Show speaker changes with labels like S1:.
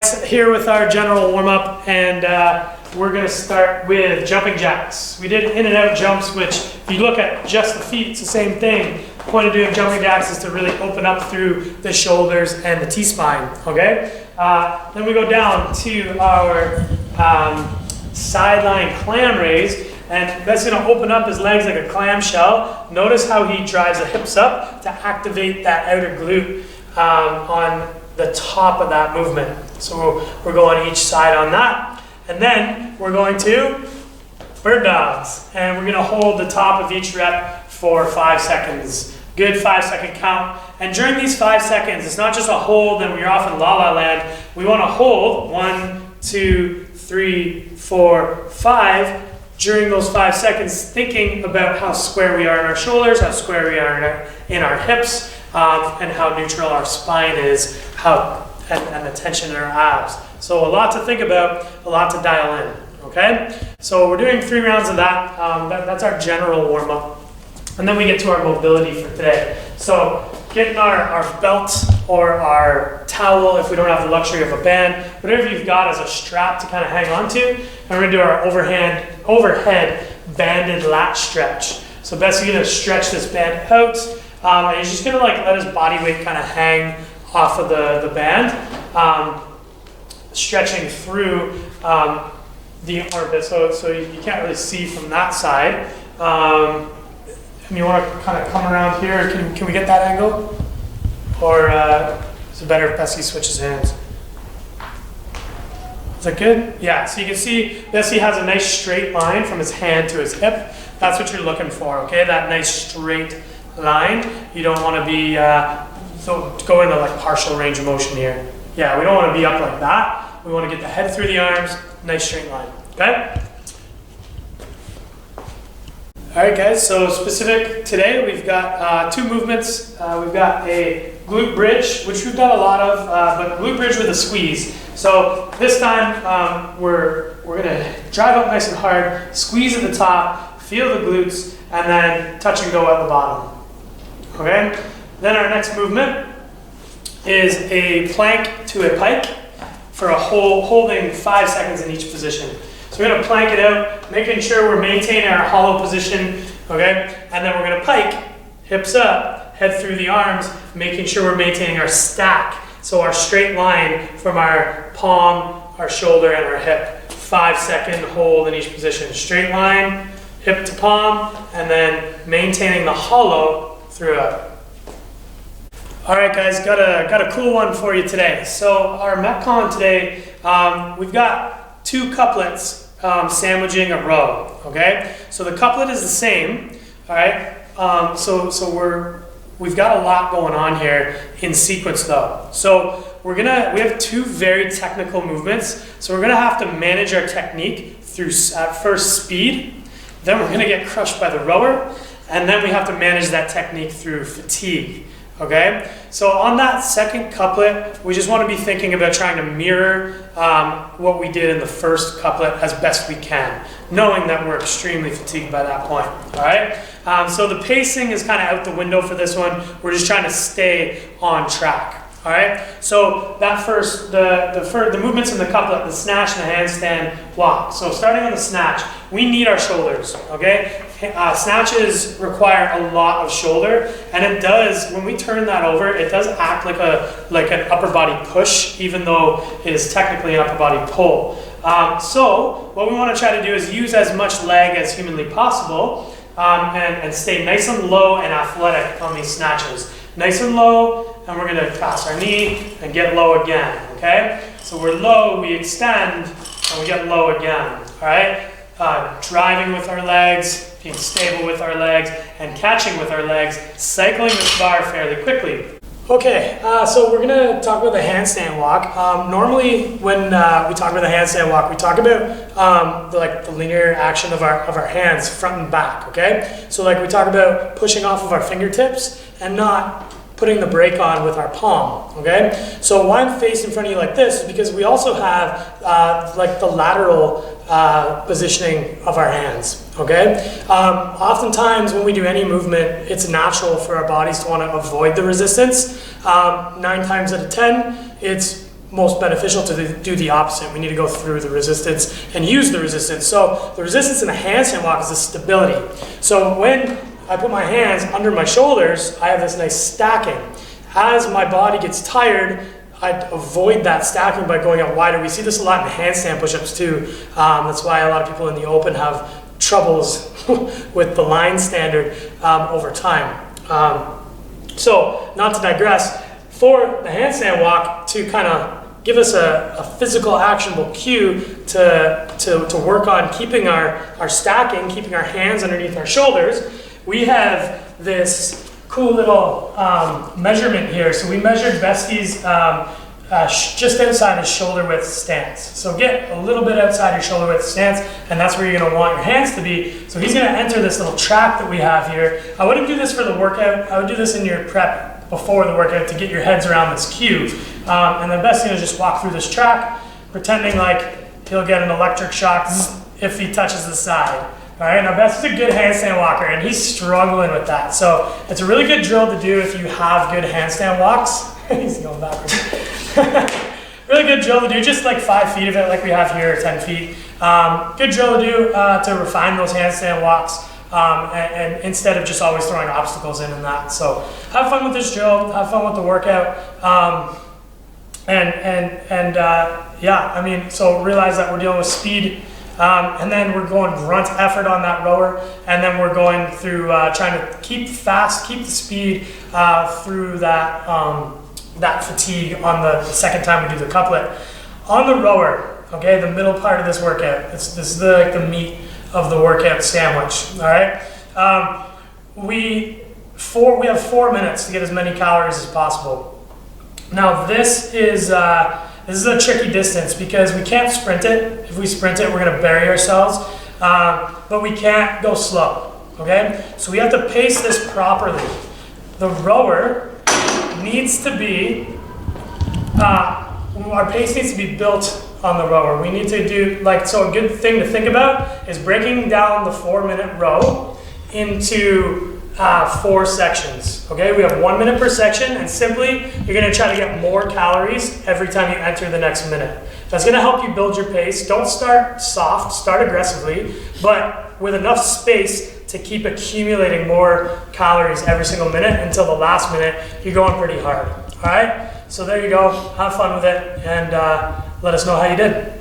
S1: Here with our general warm-up, and we're going to start with jumping jacks. We did in and out jumps, which if you look at just the feet, it's the same thing. The point of doing jumping jacks is to really open up through the shoulders and the T-spine, okay? Then we go down to our sideline clam raise, and that's going to open up his legs like a clamshell. Notice how he drives the hips up to activate that outer glute on the top of that movement. So we're going each side on that. And then we're going to bird dogs. And we're going to hold the top of each rep for 5 seconds. Good 5-second count. And during these 5 seconds, it's not just a hold and you're off in la-la land. We want to hold 1, 2, 3, 4, 5. During those 5 seconds, thinking about how square we are in our shoulders, how square we are in our hips, and how neutral our spine is, and the tension in our abs. So a lot to think about, a lot to dial in, okay? So we're doing 3 rounds of that. That's our general warm-up. And then we get to our mobility for today. So getting our belt or our towel, if we don't have the luxury of a band, whatever you've got as a strap to kind of hang on to. And we're gonna do our overhead banded lat stretch. So best you're gonna stretch this band out, and you're just gonna like let his body weight kind of hang off of the band, stretching through the armpit, so you can't really see from that side. And you want to kind of come around here. Can we get that angle? Or is it better if Bessie switches hands? Is that good? Yeah, so you can see Bessie has a nice straight line from his hand to his hip. That's what you're looking for, okay? That nice straight line. You don't want to be, go into like partial range of motion here. Yeah, we don't want to be up like that. We want to get the head through the arms, nice straight line, okay? All right, guys, so specific today, we've got 2 movements. We've got a glute bridge, which we've done a lot of, but glute bridge with a squeeze. So this time, we're gonna drive up nice and hard, squeeze at the top, feel the glutes, and then touch and go at the bottom, okay? Then our next movement is a plank to a pike for a holding 5 seconds in each position. So we're going to plank it out, making sure we're maintaining our hollow position, okay? And then we're going to pike, hips up, head through the arms, making sure we're maintaining our stack. So our straight line from our palm, our shoulder, and our hip. 5-second hold in each position. Straight line, hip to palm, and then maintaining the hollow throughout. All right, guys, got a cool one for you today. So our METCON today, we've got 2 couplets sandwiching a row, okay? So the couplet is the same, all right? We've got a lot going on here in sequence though. So we have 2 very technical movements. So we're gonna have to manage our technique through at first speed, then we're gonna get crushed by the rower, and then we have to manage that technique through fatigue. Okay, so on that second couplet, we just want to be thinking about trying to mirror what we did in the first couplet as best we can, knowing that we're extremely fatigued by that point, all right? So the pacing is kind of out the window for this one. We're just trying to stay on track, all right? So that first, the movements in the couplet, the snatch and the handstand walk. So starting on the snatch, we need our shoulders, okay? Snatches require a lot of shoulder, and it does, when we turn that over, it does act like an upper body push, even though it is technically an upper body pull. So what we want to try to do is use as much leg as humanly possible, and stay nice and low and athletic on these snatches. Nice and low, and we're going to cross our knee and get low again, okay? So we're low, we extend, and we get low again, all right? Driving with our legs, being stable with our legs, and catching with our legs, cycling this bar fairly quickly. Okay, so we're gonna talk about the handstand walk. Normally, when we talk about the handstand walk, we talk about the linear action of our hands, front and back. Okay, so like we talk about pushing off of our fingertips and not putting the brake on with our palm. Okay, so why I'm facing in front of you like this is because we also have like the lateral positioning of our hands. Okay, oftentimes when we do any movement, it's natural for our bodies to want to avoid the resistance. 9 times out of 10, it's most beneficial to do the opposite. We need to go through the resistance and use the resistance. So the resistance in a handstand walk is the stability. So when I put my hands under my shoulders, I have this nice stacking. As my body gets tired, I avoid that stacking by going out wider. We see this a lot in handstand push-ups too. That's why a lot of people in the open have troubles with the line standard over time. So not to digress, for the handstand walk to kind of give us a physical actionable cue to work on keeping our stacking, keeping our hands underneath our shoulders, we have this cool little measurement here. So we measured Besky's just outside his shoulder width stance. So get a little bit outside your shoulder width stance, and that's where you're going to want your hands to be. So he's going to enter this little track that we have here. I wouldn't do this for the workout. I would do this in your prep before the workout to get your heads around this cue. And then Besty's going to just walk through this track, pretending like he'll get an electric shock if he touches the side. All right, now Besty's a good handstand walker, and he's struggling with that. So it's a really good drill to do if you have good handstand walks. He's going backwards. Really good drill to do, just like 5 feet of it like we have here, or 10 feet. Good drill to do to refine those handstand walks. And instead of just always throwing obstacles in and that. So have fun with this drill, have fun with the workout. Yeah, I mean, so realize that we're dealing with speed, and then we're going grunt effort on that rower, and then we're going through trying to keep the speed through that fatigue on the second time we do the couplet. On the rower, okay, the middle part of this workout, this is the meat of the workout sandwich. All right, we have 4 minutes to get as many calories as possible. Now this is a tricky distance because we can't sprint it. If we sprint it, we're going to bury ourselves, but we can't go slow. Okay, so we have to pace this properly. The rower needs to be our pace needs to be built on the rower. We need to do so a good thing to think about is breaking down the 4-minute row into 4 sections. Okay, we have 1 minute per section, and simply you're going to try to get more calories every time you enter the next minute. That's going to help you build your pace. Don't start soft, start aggressively, but with enough space to keep accumulating more calories every single minute until the last minute you're going pretty hard. All right, so there you go. Have fun with it, and let us know how you did.